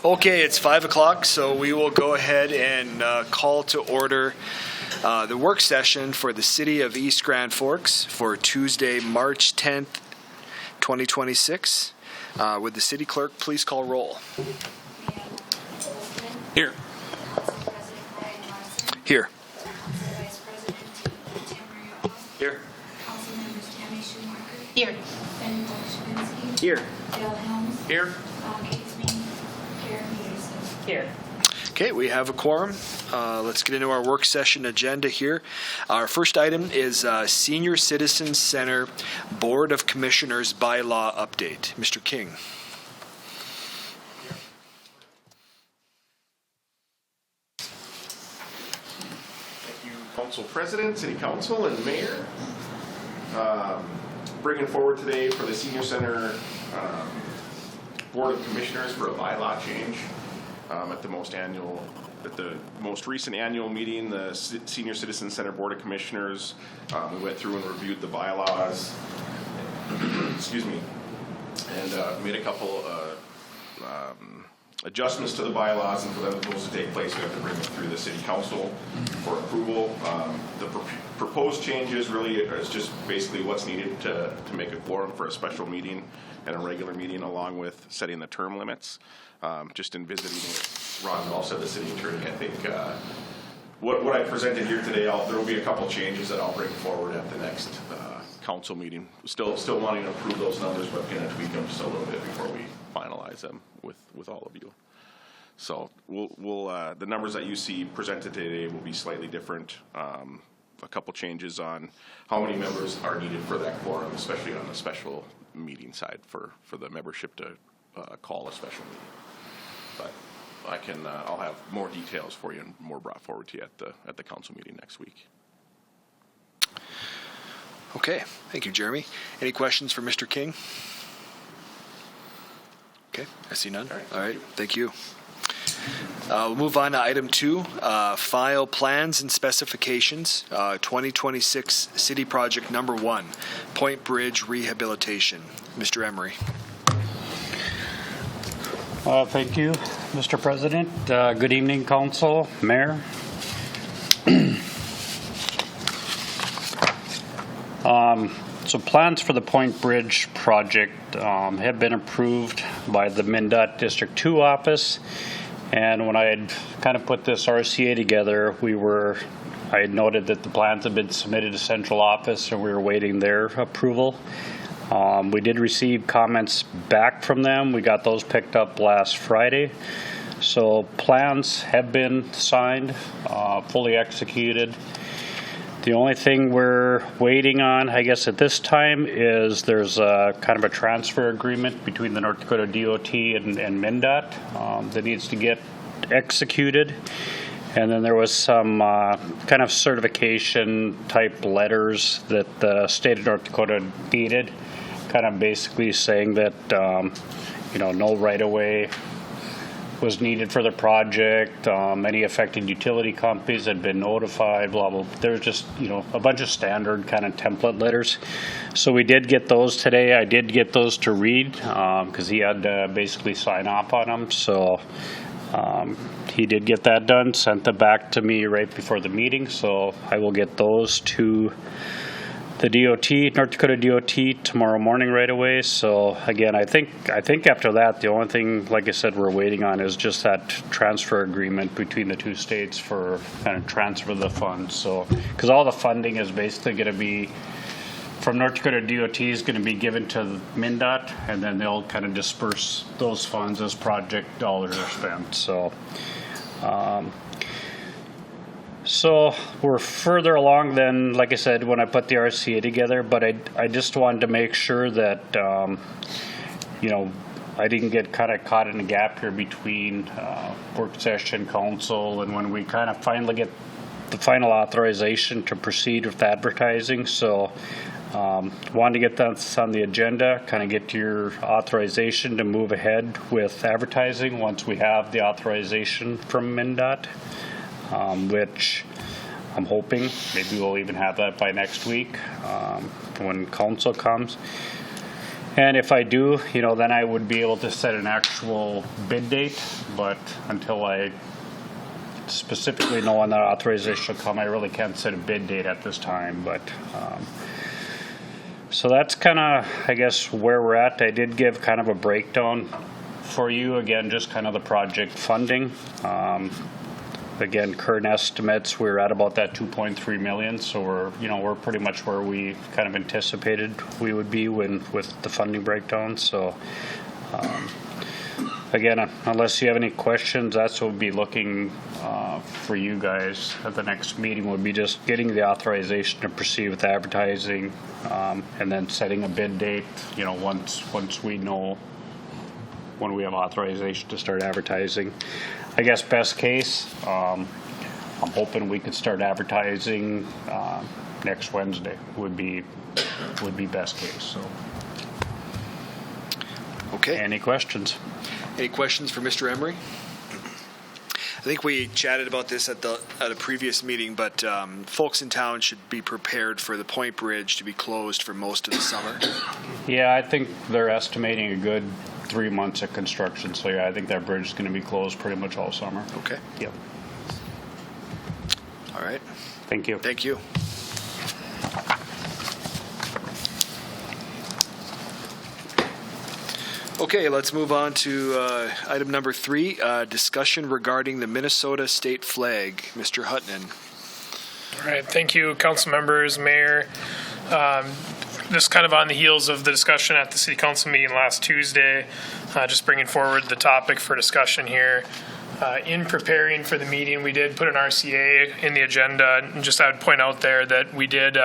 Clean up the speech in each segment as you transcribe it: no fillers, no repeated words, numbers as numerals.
Okay, it's 5 o'clock, so we will go ahead and call to order the work session for the City of East Grand Forks for Tuesday, March 10th, 2026. Would the City Clerk please call roll? Here. Here. Here. Here. Here. Here. Here. Okay, we have a quorum. Let's get into our work session agenda here. Our first item is Senior Citizen Center Board of Commissioners bylaw update. Mr. King. Thank you, Council President, City Council, and Mayor. Bringing forward today for the Senior Center Board of Commissioners for a bylaw change. At the most recent annual meeting, the Senior Citizen Center Board of Commissioners, we went through and reviewed the bylaws, excuse me, and made a couple adjustments to the bylaws, and for those to take place, we have to bring them through the City Council for approval. The proposed changes really is just basically what's needed to make a quorum for a special meeting and a regular meeting, along with setting the term limits. Just in visiting with Ron Nelson, the city attorney, I think what I presented here today, there will be a couple changes that I'll bring forward at the next council meeting. Still wanting to approve those numbers, but going to tweak them just a little bit before we finalize them with all of you. So we'll the numbers that you see presented today will be slightly different. A couple changes on how many members are needed for that quorum, especially on the special meeting side for the membership to call a special meeting. But I'll have more details for you and more brought forward to you at the council meeting next week. Okay, thank you, Jeremy. Any questions for Mr. King? Okay, I see none. All right, thank you. We'll move on to item 2, file plans and specifications, 2026 City Project Number 1, Point Bridge Rehabilitation. Mr. Emery. Thank you, Mr. President. Good evening, Council, Mayor. So plans for the Point Bridge project have been approved by the MnDOT District 2 office. And when I had kind of put this RCA together, I had noted that the plans had been submitted to central office and we were waiting their approval. We did receive comments back from them. We got those picked up last Friday. So plans have been signed, fully executed. The only thing we're waiting on, I guess at this time, is there's a kind of a transfer agreement between the North Dakota DOT and MnDOT that needs to get executed. And then there was some kind of certification type letters that the state of North Dakota needed, kind of basically saying that no right-of-way was needed for the project. Any affected utility companies had been notified, blah, blah. There's just, a bunch of standard kind of template letters. So we did get those today. I did get those to Reid because he had to basically sign off on them. So he did get that done, sent them back to me right before the meeting. So I will get those to the DOT, North Dakota DOT, tomorrow morning right away. So again, I think after that, the only thing, like I said, we're waiting on is just that transfer agreement between the two states for kind of transfer the funds. So, because all the funding is basically going to be from North Dakota DOT is going to be given to MnDOT, and then they'll kind of disperse those funds as project dollars are spent. So we're further along than, like I said, when I put the RCA together, but I just wanted to make sure that, I didn't get kind of caught in a gap here between work session, council, and when we kind of finally get the final authorization to proceed with advertising. So wanted to get that on the agenda, kind of get your authorization to move ahead with advertising once we have the authorization from MnDOT. Which I'm hoping maybe we'll even have that by next week when council comes. And if I do, then I would be able to set an actual bid date, but until I specifically know when that authorization will come, I really can't set a bid date at this time. But so that's kind of, I guess, where we're at. I did give kind of a breakdown for you, again, just kind of the project funding. Again, current estimates, we're at about that 2.3 million, so we're pretty much where we kind of anticipated we would be with the funding breakdown. So again, unless you have any questions, that's what we'll be looking for you guys at the next meeting, would be just getting the authorization to proceed with advertising, and then setting a bid date, once we know when we have authorization to start advertising. I guess best case, I'm hoping we could start advertising next Wednesday would be best case. So, Okay. Any questions? Any questions for Mr. Emery? I think we chatted about this at a previous meeting, but folks in town should be prepared for the Point Bridge to be closed for most of the summer. Yeah, I think they're estimating a good 3 months of construction. So yeah, I think that bridge is going to be closed pretty much all summer. Okay. Yep. All right. Thank you. Thank you. Okay, let's move on to item number 3, discussion regarding the Minnesota state flag. Mr. Huttunen. All right, thank you, council members, mayor. This kind of on the heels of the discussion at the city council meeting last Tuesday, just bringing forward the topic for discussion here. In preparing for the meeting, we did put an RCA in the agenda, and just I would point out there that we did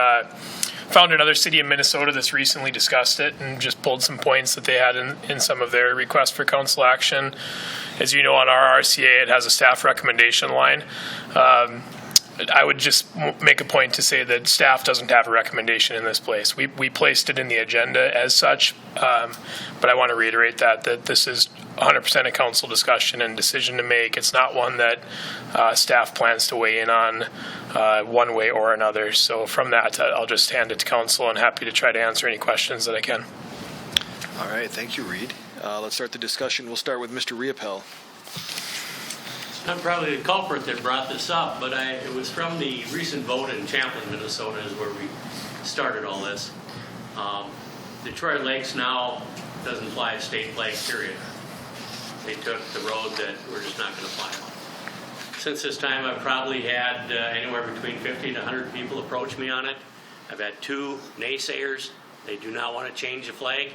found another city in Minnesota that's recently discussed it and just pulled some points that they had in some of their requests for council action. As you know, on our RCA, it has a staff recommendation line. I would just make a point to say that staff doesn't have a recommendation in this place. We placed it in the agenda as such, but I want to reiterate that this is 100% a council discussion and decision to make. It's not one that staff plans to weigh in on one way or another. So from that, I'll just hand it to council and happy to try to answer any questions that I can. All right, thank you, Reid. Let's start the discussion. We'll start with Mr. Riepel. I'm probably the culprit that brought this up, but it was from the recent vote in Champlin, Minnesota, is where we started all this. Detroit Lakes now doesn't fly a state flag, period. They took the road that we're just not going to fly on. Since this time, I've probably had anywhere between 50 to 100 people approach me on it. I've had 2 naysayers. They do not want to change the flag.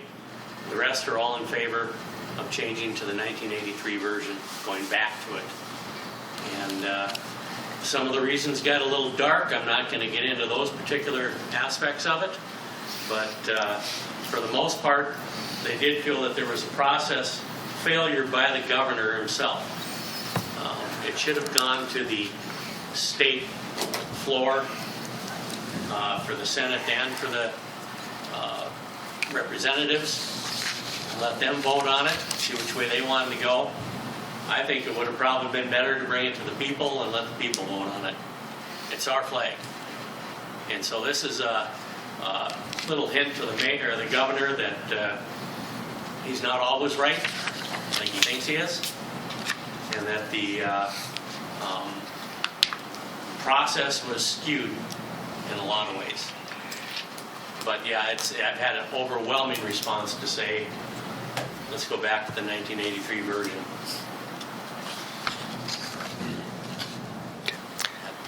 The rest are all in favor of changing to the 1983 version, going back to it. And some of the reasons got a little dark. I'm not going to get into those particular aspects of it. But for the most part, they did feel that there was a process failure by the governor himself. It should have gone to the state floor for the Senate and for the representatives. Let them vote on it, see which way they wanted to go. I think it would have probably been better to bring it to the people and let the people vote on it. It's our flag. And so this is a little hint to the mayor or the governor that he's not always right, like he thinks he is, and that the process was skewed in a lot of ways. But yeah, I've had an overwhelming response to say, let's go back to the 1983 version.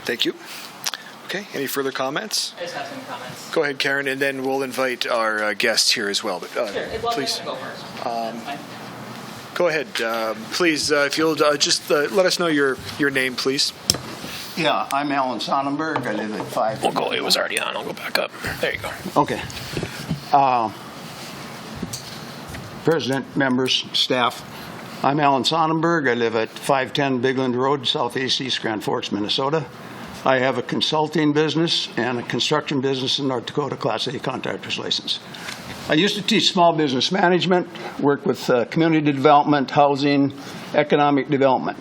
Thank you. Okay, any further comments? I just have some comments. Go ahead, Karen, and then we'll invite our guests here as well. But Sure. Well, please, go first. go ahead. Please, if you'll just let us know your name, please. Yeah, I'm Alan Sonnenberg. I live at 5. We'll go. It was already on. I'll go back up. There you go. Okay. President, members, staff. I'm Alan Sonnenberg. I live at 510 Bigland Road, Southeast East Grand Forks, Minnesota. I have a consulting business and a construction business in North Dakota, Class A contractor's license. I used to teach small business management, work with community development, housing, economic development.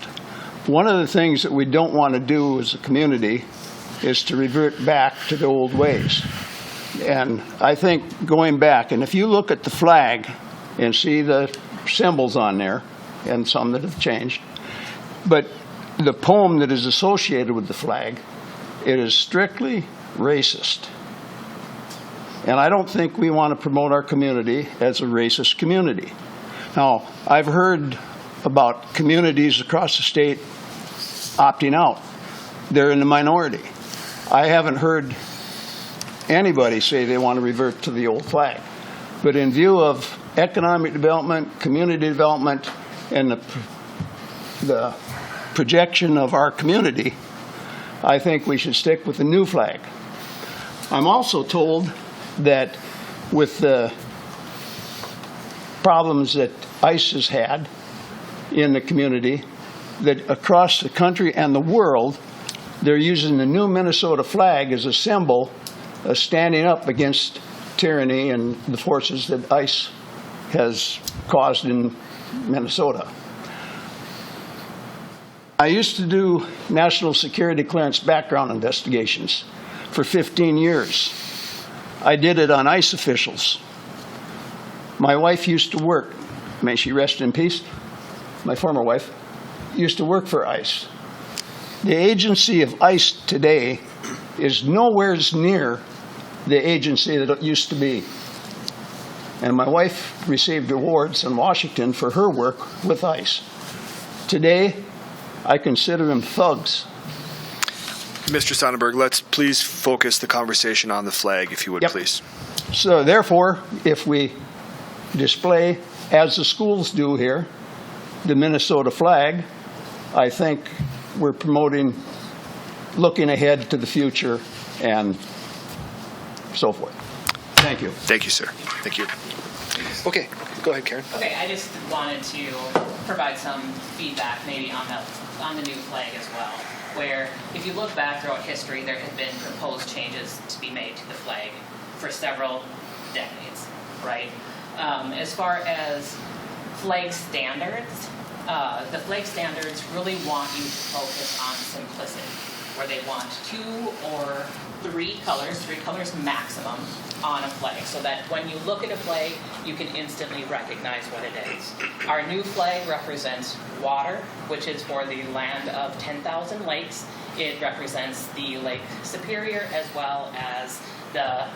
One of the things that we don't want to do as a community is to revert back to the old ways. And I think going back, and if you look at the flag and see the symbols on there, and some that have changed, but the poem that is associated with the flag, it is strictly racist. And I don't think we want to promote our community as a racist community. Now, I've heard about communities across the state opting out. They're in the minority. I haven't heard anybody say they want to revert to the old flag. But in view of economic development, community development, and the projection of our community, I think we should stick with the new flag. I'm also told that with the problems that ICE has had in the community, that across the country and the world, they're using the new Minnesota flag as a symbol of standing up against tyranny and the forces that ICE has caused in Minnesota. I used to do national security clearance background investigations for 15 years. I did it on ICE officials. My wife used to work, may she rest in peace, my former wife, used to work for ICE. The agency of ICE today is nowhere near the agency that it used to be. And my wife received awards in Washington for her work with ICE. Today, I consider them thugs. Mr. Sonnenberg, let's please focus the conversation on the flag, if you would, please. So therefore, if we display, as the schools do here, the Minnesota flag, I think we're promoting looking ahead to the future and so forth. Thank you. Thank you, sir. Thank you. Okay, go ahead, Karen. Okay, I just wanted to provide some feedback maybe on the new flag as well, where if you look back throughout history, there have been proposed changes to be made to the flag for several decades, right? As far as flag standards, the flag standards really want you to focus on simplicity, where they want 2 or 3 colors maximum on a flag, so that when you look at a flag, you can instantly recognize what it is. Our new flag represents water, which is for the land of 10,000 lakes. It represents the Lake Superior as well as the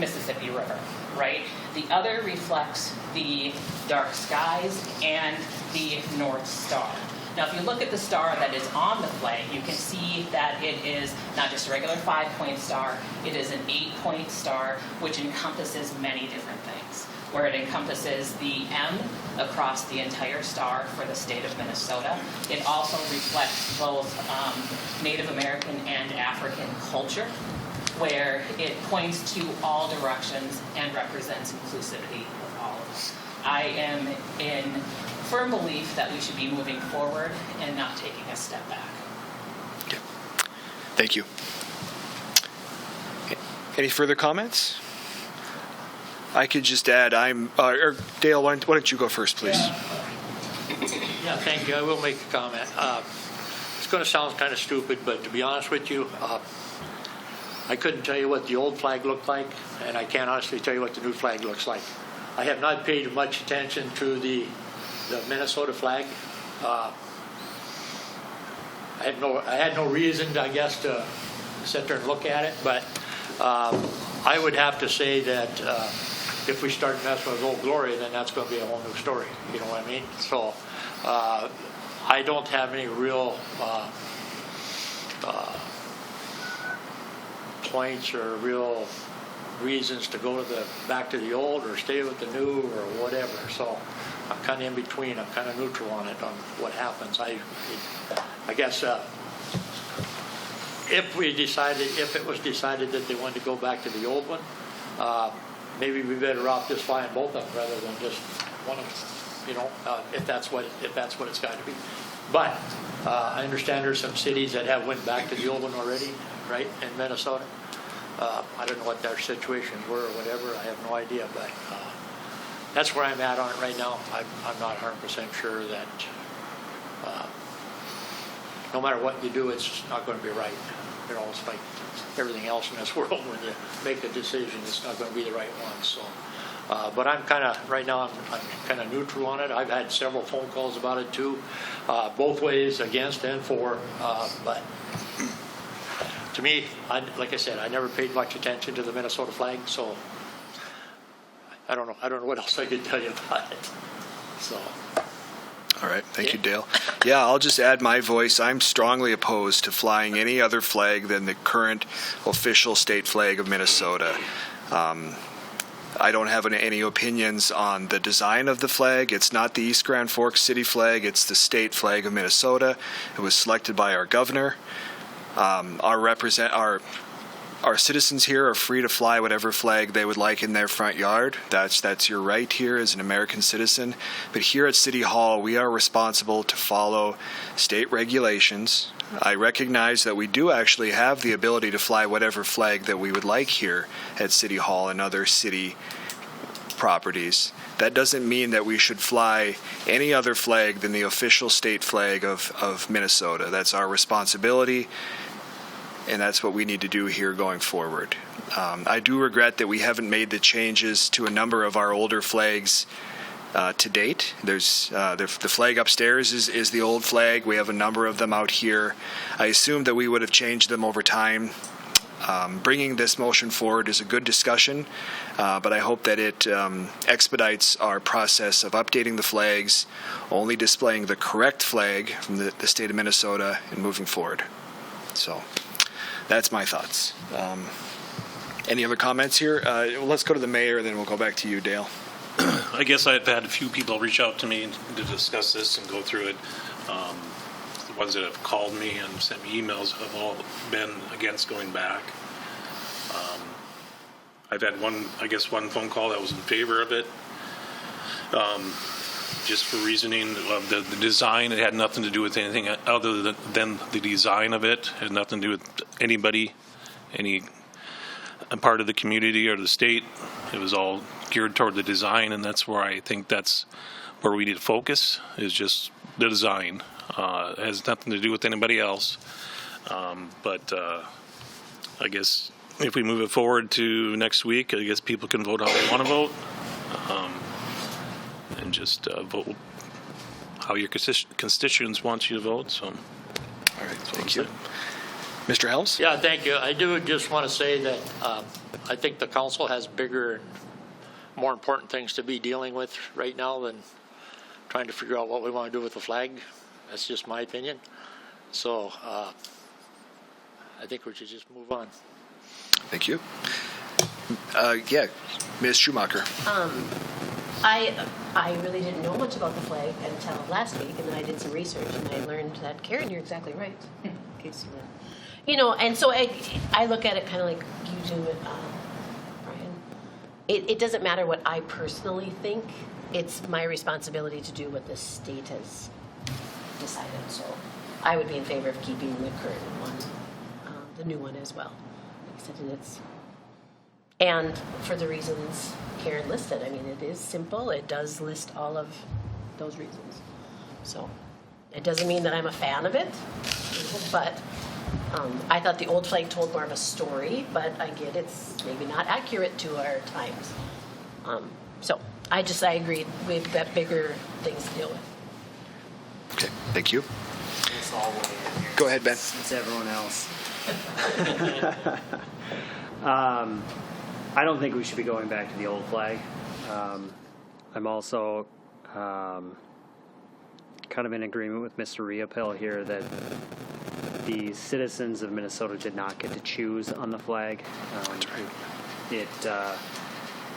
Mississippi River, right? The other reflects the dark skies and the North Star. Now, if you look at the star that is on the flag, you can see that it is not just a regular 5-point star, it is an 8-point star, which encompasses many different things, where it encompasses the M across the entire star for the state of Minnesota. It also reflects both Native American and African culture, where it points to all directions and represents inclusivity of all of us. I am in firm belief that we should be moving forward and not taking a step back. Okay. Thank you. Any further comments? I could just add, or Dale, why don't you go first, please? Yeah, thank you. I will make a comment. It's going to sound kind of stupid, but to be honest with you, I couldn't tell you what the old flag looked like, and I can't honestly tell you what the new flag looks like. I have not paid much attention to the Minnesota flag. I had no reason, I guess, to sit there and look at it, but I would have to say that if we start messing with Old Glory, then that's going to be a whole new story. You know what I mean? So I don't have any real points or real reasons to go to back to the old or stay with the new or whatever. So I'm kind of in between. I'm kind of neutral on it, on what happens. I guess if it was decided that they wanted to go back to the old one, maybe we better off just flying both of them rather than just one of them. You know, if that's what it's got to be. But I understand there's some cities that have went back to the old one already, right, in Minnesota. I don't know what their situations were or whatever. I have no idea, but that's where I'm at on it right now. I'm not 100% sure that no matter what you do, it's not going to be right. it's like everything else in this world, when you make a decision, it's not going to be the right one, so. But I'm kind of, right now, I'm kind of neutral on it. I've had several phone calls about it too, both ways, against and for, but to me, like I said, I never paid much attention to the Minnesota flag, so I don't know what else I could tell you about it, so. All right. Thank you, Dale. Yeah, I'll just add my voice. I'm strongly opposed to flying any other flag than the current official state flag of Minnesota. I don't have any opinions on the design of the flag. It's not the East Grand Forks city flag. It's the state flag of Minnesota. It was selected by our governor. Our citizens here are free to fly whatever flag they would like in their front yard. That's your right here as an American citizen. But here at City Hall, we are responsible to follow state regulations. I recognize that we do actually have the ability to fly whatever flag that we would like here at City Hall and other city properties. That doesn't mean that we should fly any other flag than the official state flag of Minnesota. That's our responsibility, and that's what we need to do here going forward. I do regret that we haven't made the changes to a number of our older flags to date. There's the flag upstairs is the old flag. We have a number of them out here. I assume that we would have changed them over time. Bringing this motion forward is a good discussion, but I hope that it expedites our process of updating the flags, only displaying the correct flag from the state of Minnesota, and moving forward. So that's my thoughts. Any other comments here? Let's go to the mayor, and then we'll go back to you, Dale. I guess I've had a few people reach out to me to discuss this and go through it. The ones that have called me and sent me emails have all been against going back. I've had one phone call that was in favor of it, just for reasoning of the design. It had nothing to do with anything other than the design of it. It had nothing to do with anybody, any part of the community or the state. It was all geared toward the design, and that's where I think that's where we need to focus, is just the design. It has nothing to do with anybody else. But I guess if we move it forward to next week, I guess people can vote how they want to vote, and just vote how your constituents want you to vote. So, all right, thank you. Mr. Helms? Yeah, thank you. I do just want to say that I think the council has bigger, more important things to be dealing with right now than trying to figure out what we want to do with the flag. That's just my opinion. So I think we should just move on. Thank you. Yeah, Ms. Schumacher. I really didn't know much about the flag until last week, and then I did some research, and I learned that, Karen, you're exactly right. You know, and so I look at it kind of like you do it, Brian. It doesn't matter what I personally think. It's my responsibility to do what the state has decided. So I would be in favor of keeping the current one, the new one as well. Like I said, and for the reasons Karen listed. I mean, it is simple. It does list all of those reasons. So it doesn't mean that I'm a fan of it, but I thought the old flag told more of a story, but I get it's maybe not accurate to our times. So I agree. We've got bigger things to deal with. Okay, thank you. It's all way in here. Go ahead, Ben. It's everyone else. I don't think we should be going back to the old flag. I'm also kind of in agreement with Mr. Riopel here that the citizens of Minnesota did not get to choose on the flag. It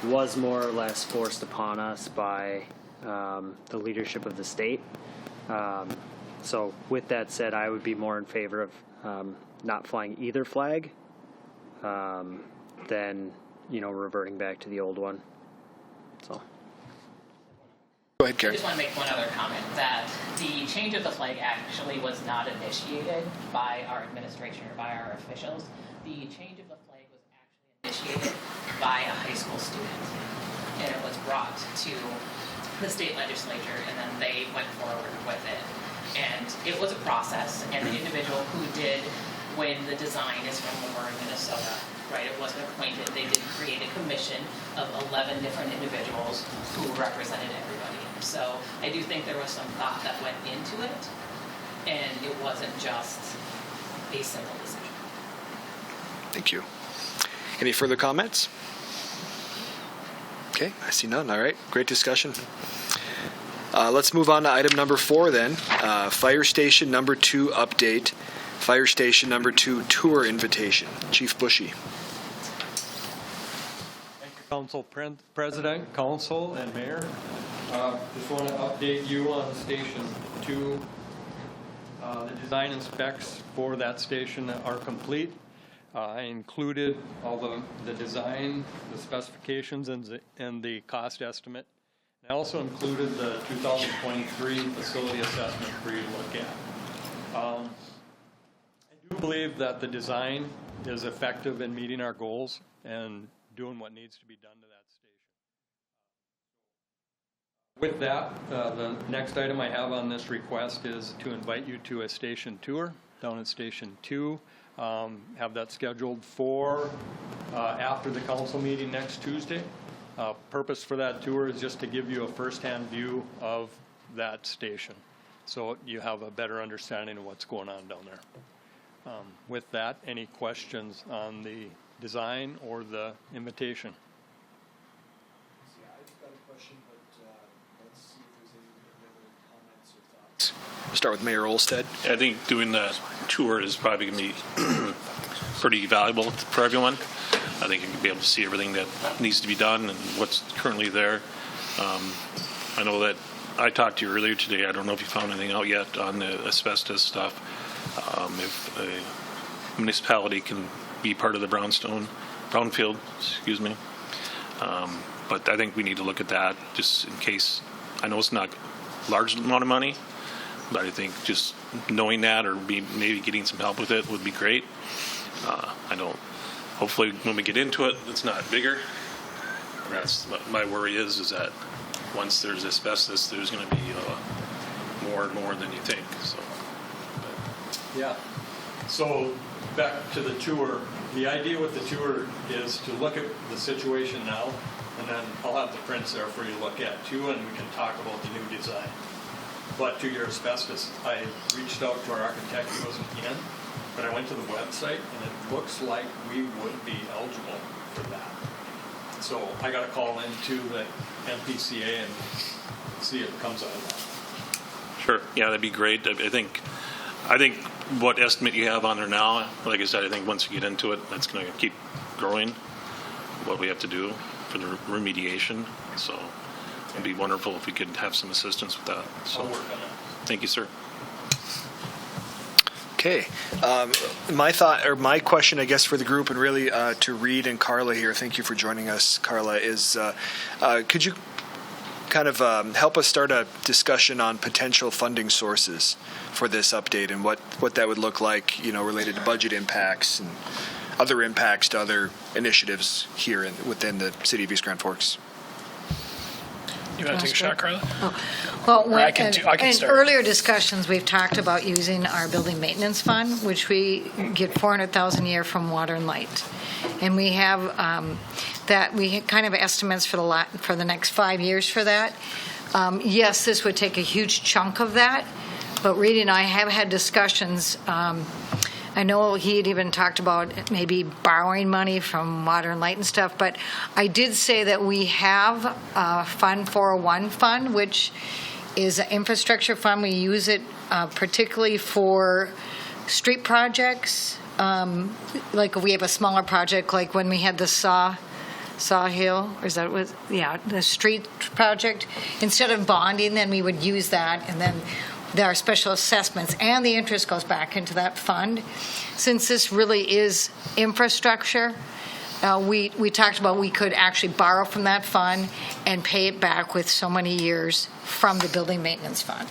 was more or less forced upon us by the leadership of the state. So with that said, I would be more in favor of not flying either flag than, reverting back to the old one. So. Go ahead, Karen. I just want to make one other comment, that the change of the flag actually was not initiated by our administration or by our officials. The change of the flag was actually initiated by a high school student, and it was brought to the state legislature, and then they went forward with it. And it was a process, and the individual who did when the design is from Warren, Minnesota, right? It wasn't appointed. They didn't create a commission of 11 different individuals who represented everybody. So I do think there was some thought that went into it, and it wasn't just a simple decision. Thank you. Any further comments? Okay, I see none. All right, great discussion. Let's move on to item number 4 then. Fire Station number 2 update. Fire Station number 2 tour invitation. Chief Boushee. Thank you, Council President, Council, and Mayor. Just want to update you on Station 2. The design and specs for that station are complete. I included all the design, the specifications, and the cost estimate. I also included the 2023 facility assessment for you to look at. I do believe that the design is effective in meeting our goals and doing what needs to be done to that station. With that, the next item I have on this request is to invite you to a station tour down at Station 2. Have that scheduled for after the council meeting next Tuesday. Purpose for that tour is just to give you a first-hand view of that station, so you have a better understanding of what's going on down there. With that, any questions on the design or the invitation? Yeah, I've got a question, but let's see if there's any other comments or thoughts. We'll start with Mayor Olstead. I think doing the tour is probably going to be pretty valuable for everyone. I think you can be able to see everything that needs to be done and what's currently there. I know that I talked to you earlier today. I don't know if you found anything out yet on the asbestos stuff. If a municipality can be part of the brownfield, excuse me. But I think we need to look at that just in case. I know it's not a large amount of money, but I think just knowing that or maybe getting some help with it would be great. I don't. Hopefully, when we get into it, it's not bigger. That's what my worry is that once there's asbestos, there's going to be more and more than you think. So, yeah. So back to the tour. The idea with the tour is to look at the situation now, and then I'll have the prints there for you to look at too, and we can talk about the new design. But to your asbestos, I reached out to our architect. He wasn't in. But I went to the website, and it looks like we would be eligible for that. So I got to call into the MPCA and see if it comes out of that. sure, yeah, that'd be great. I think what estimate you have on there now, like I said, I think once you get into it, that's going to keep growing. What we have to do for the remediation. So it'd be wonderful if we could have some assistance with that. So I'll work on it. Thank you, sir. Okay. My question, I guess, for the group and really to Reid and Carla here, thank you for joining us, Carla, is could you kind of help us start a discussion on potential funding sources for this update and what that would look like, related to budget impacts and other impacts to other initiatives here within the city of East Grand Forks? You want to take a shot, Carla? Well, I can start. In earlier discussions, we've talked about using our building maintenance fund, which we get $400,000 a year from Water and Light, and we have that. We kind of estimates for the next 5 years for that. Yes, this would take a huge chunk of that, but Reid and I have had discussions. I know he had even talked about maybe borrowing money from Water and Light and stuff, but I did say that we have a Fund 401 fund, which is an infrastructure fund. We use it particularly for street projects. Like if we have a smaller project, like when we had the Saw Hill, or is that what? Yeah, the street project. Instead of bonding, then we would use that, and then there are special assessments, and the interest goes back into that fund. Since this really is infrastructure, we talked about we could actually borrow from that fund and pay it back with so many years from the building maintenance fund.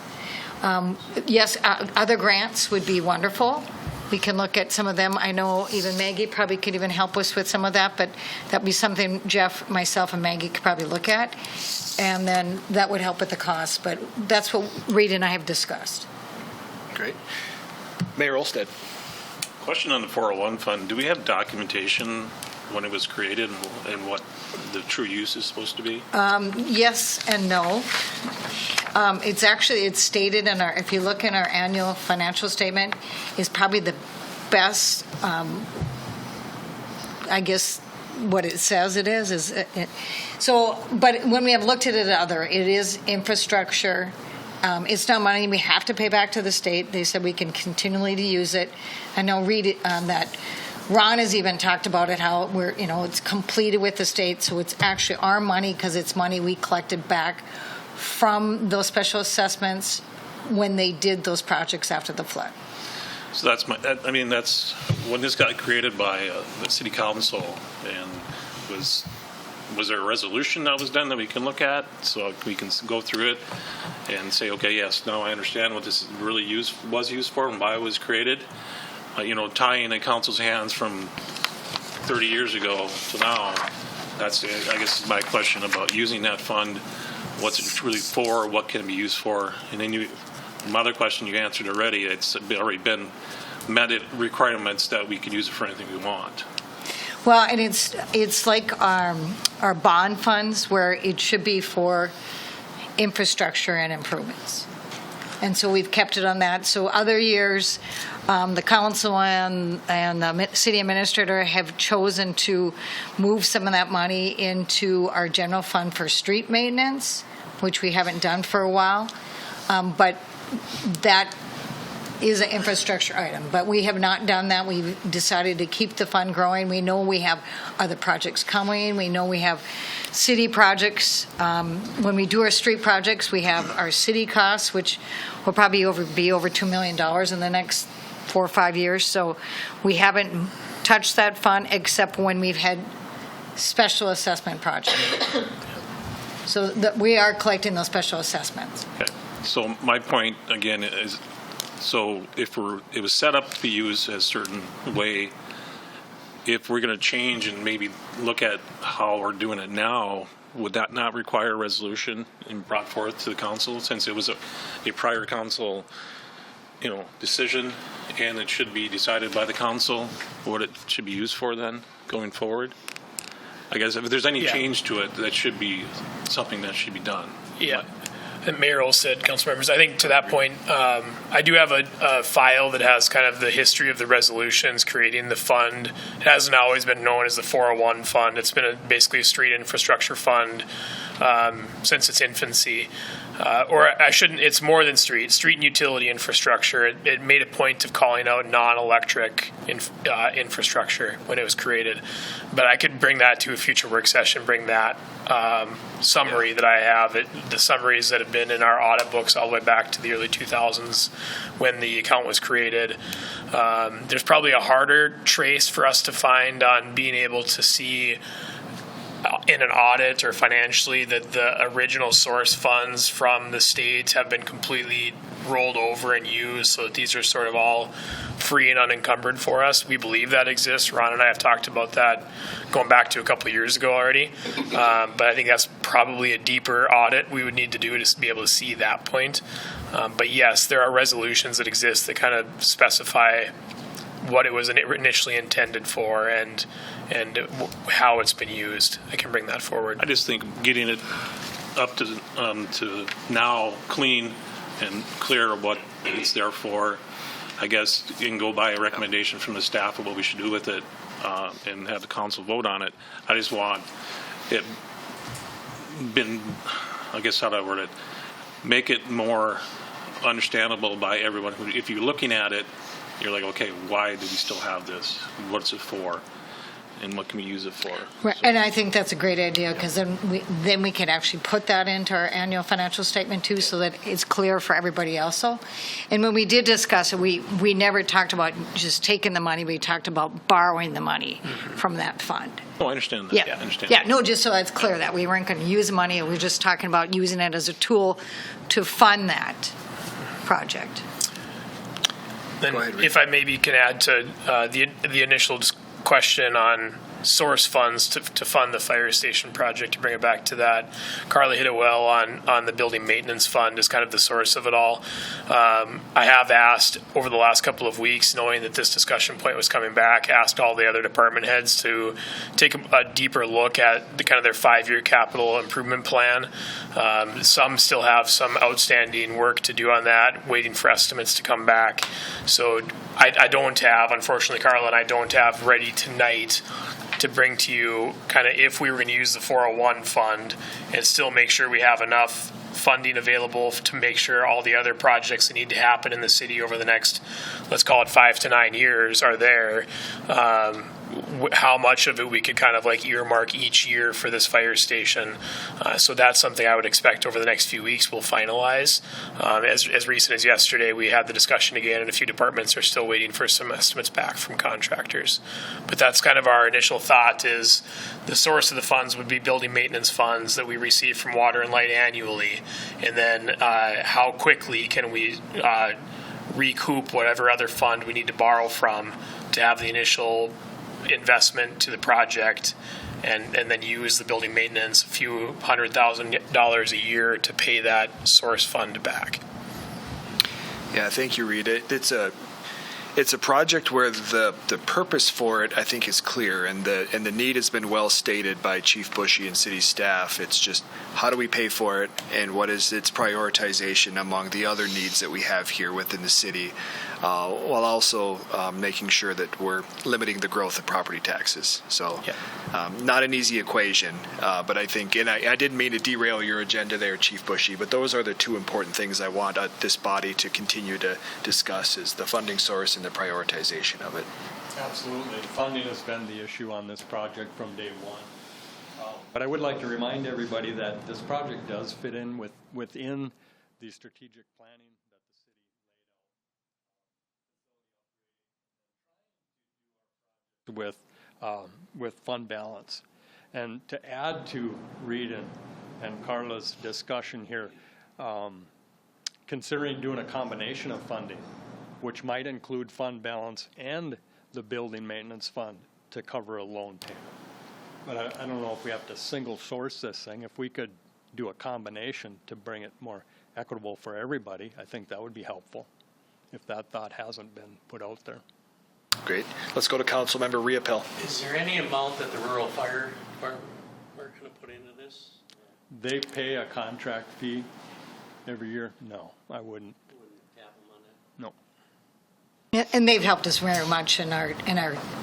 Yes, other grants would be wonderful. We can look at some of them. I know even Maggie probably could even help us with some of that, but that'd be something Jeff, myself, and Maggie could probably look at. And then that would help with the cost. But that's what Reid and I have discussed. Great. Mayor Olstead. Question on the 401 fund. Do we have documentation when it was created and what the true use is supposed to be? Yes and no. It's stated in if you look in our annual financial statement, is probably the best, I guess, what it says it is. But when we have looked at it is infrastructure. It's not money we have to pay back to the state. They said we can continually to use it. I know Reid that Ron has even talked about it, how it's completed with the state, so it's actually our money because it's money we collected back from those special assessments when they did those projects after the flood. So that's when this got created by the city council, and was there a resolution that was done that we can look at so we can go through it and say, okay, yes, now I understand what this really was used for and why it was created. Tying the council's hands from 30 years ago to now, that's, I guess, my question about using that fund. What's it really for? What can it be used for? And then my other question you answered already, it's already been met requirements that we can use it for anything we want. Well, and it's like our bond funds where it should be for infrastructure and improvements. And so we've kept it on that. So other years, the council and the city administrator have chosen to move some of that money into our general fund for street maintenance, which we haven't done for a while. But that is an infrastructure item. But we have not done that. We've decided to keep the fund growing. We know we have other projects coming. We know we have city projects. When we do our street projects, we have our city costs, which will probably be over $2 million in the next 4 or 5 years. So we haven't touched that fund except when we've had special assessment projects. So we are collecting those special assessments. Okay. So my point again is, so if it was set up to be used a certain way, if we're going to change and maybe look at how we're doing it now, would that not require a resolution and brought forth to the council, since it was a prior council, decision, and it should be decided by the council what it should be used for then going forward? I guess if there's any change to it, that should be something that should be done. Yeah. And Mayor Olstead, council members, I think to that point, I do have a file that has kind of the history of the resolutions creating the fund. It hasn't always been known as the 401 fund. It's been basically a street infrastructure fund since its infancy. It's more than street and utility infrastructure. It made a point of calling out non-electric infrastructure when it was created. But I could bring that to a future work session, bring that summary that I have, the summaries that have been in our audit books all the way back to the early 2000s when the account was created. There's probably a harder trace for us to find on being able to see in an audit or financially that the original source funds from the state have been completely rolled over and used, so that these are sort of all free and unencumbered for us. We believe that exists. Ron and I have talked about that going back to a couple of years ago already. But I think that's probably a deeper audit we would need to do to be able to see that point. But yes, there are resolutions that exist that kind of specify what it was initially intended for and how it's been used. I can bring that forward. I just think getting it up to now clean and clear what it's there for, I guess you can go by a recommendation from the staff of what we should do with it and have the council vote on it. I just want it I guess how do I word it, make it more understandable by everyone. If you're looking at it, you're like, okay, why do we still have this? What's it for? And what can we use it for? Right. And I think that's a great idea, because then we can actually put that into our annual financial statement too, so that it's clear for everybody also. And when we did discuss it, we never talked about just taking the money. We talked about borrowing the money from that fund. Oh, I understand that. Yeah. I understand. Yeah. No, just so it's clear that we weren't going to use money. We were just talking about using it as a tool to fund that project. Then, if I maybe can add to the initial question on source funds to fund the fire station project, to bring it back to that. Carla hit it well on the building maintenance fund as kind of the source of it all. I have asked over the last couple of weeks, knowing that this discussion point was coming back, asked all the other department heads to take a deeper look at the kind of their 5-year capital improvement plan. Some still have some outstanding work to do on that, waiting for estimates to come back. So I don't have, unfortunately, Carla and I don't have ready tonight to bring to you kind of if we were going to use the 401 fund and still make sure we have enough funding available to make sure all the other projects that need to happen in the city over the next, let's call it 5 to 9 years, are there. How much of it we could kind of like earmark each year for this fire station. So that's something I would expect over the next few weeks we'll finalize. As recent as yesterday, we had the discussion again, and a few departments are still waiting for some estimates back from contractors. But that's kind of our initial thought, is the source of the funds would be building maintenance funds that we receive from Water and Light annually. And then how quickly can we recoup whatever other fund we need to borrow from to have the initial investment to the project, and then use the building maintenance, a few $100,000 a year to pay that source fund back. Yeah, thank you, Reid. It's a project where the purpose for it, I think, is clear, and the need has been well stated by Chief Boushee and city staff. It's just how do we pay for it, and what is its prioritization among the other needs that we have here within the city, while also making sure that we're limiting the growth of property taxes. So not an easy equation, but I think, and I didn't mean to derail your agenda there, Chief Boushee, but those are the two important things I want this body to continue to discuss, is the funding source and the prioritization of it. Absolutely. Funding has been the issue on this project from day one. But I would like to remind everybody that this project does fit in within the strategic planning that the city laid out with fund balance. And to add to Reid and Carla's discussion here, considering doing a combination of funding, which might include fund balance and the building maintenance fund to cover a loan payment. But I don't know if we have to single source this thing. If we could do a combination to bring it more equitable for everybody, I think that would be helpful, if that thought hasn't been put out there. Great. Let's go to Councilmember Riopel. Is there any amount that the rural fire department are going to put into this? They pay a contract fee every year? No, I wouldn't. Tap them on that? No. And they've helped us very much in our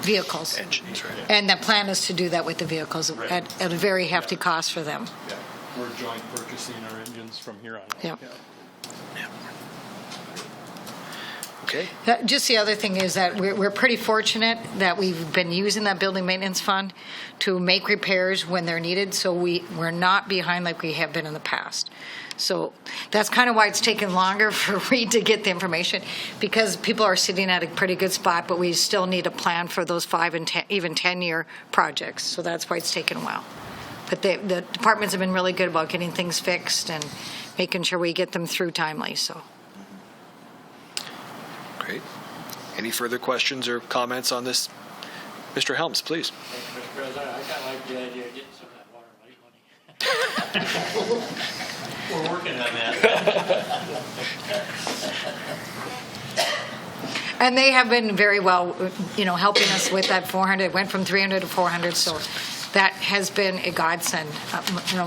vehicles. Engines, right? And the plan is to do that with the vehicles at a very hefty cost for them. Yeah, we're joint purchasing our engines from here on out. Yep. Yeah. Okay. Just the other thing is that we're pretty fortunate that we've been using that building maintenance fund to make repairs when they're needed, so we're not behind like we have been in the past. So that's kind of why it's taken longer for Reid to get the information, because people are sitting at a pretty good spot, but we still need a plan for those 5 and 10, even 10-year projects. So that's why it's taken a while. But the departments have been really good about getting things fixed and making sure we get them through timely. So. Great. Any further questions or comments on this? Mr. Helms, please. Thank you, Mr. President. I kind of like the idea of getting some of that water and light money. We're working on that. And they have been very well, helping us with that 400. It went from 300 to 400, so that has been a godsend.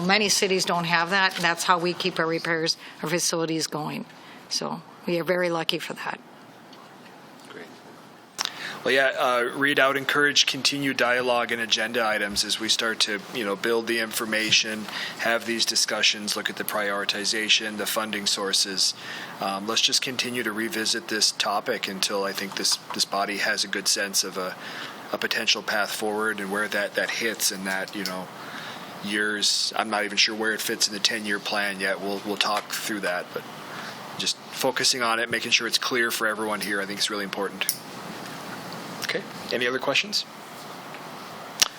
Many cities don't have that, and that's how we keep our repairs, our facilities going. So we are very lucky for that. Well, yeah, Reid, I would encourage continued dialogue and agenda items as we start to, build the information, have these discussions, look at the prioritization, the funding sources. Let's just continue to revisit this topic until I think this body has a good sense of a potential path forward and where that hits in that, years. I'm not even sure where it fits in the 10-year plan yet. We'll talk through that, but just focusing on it, making sure it's clear for everyone here, I think is really important. Okay. Any other questions?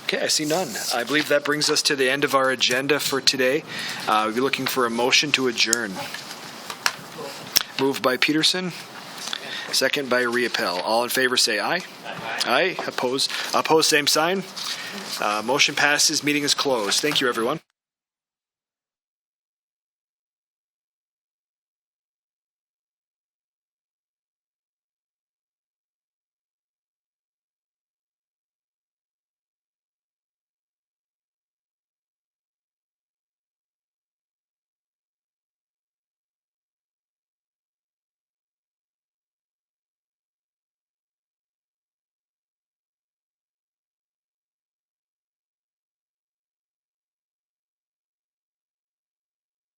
Okay, I see none. I believe that brings us to the end of our agenda for today. We'll be looking for a motion to adjourn. Moved by Peterson, second by Riepel. All in favor say aye. Aye. Opposed, same sign. Motion passes. Meeting is closed. Thank you, everyone.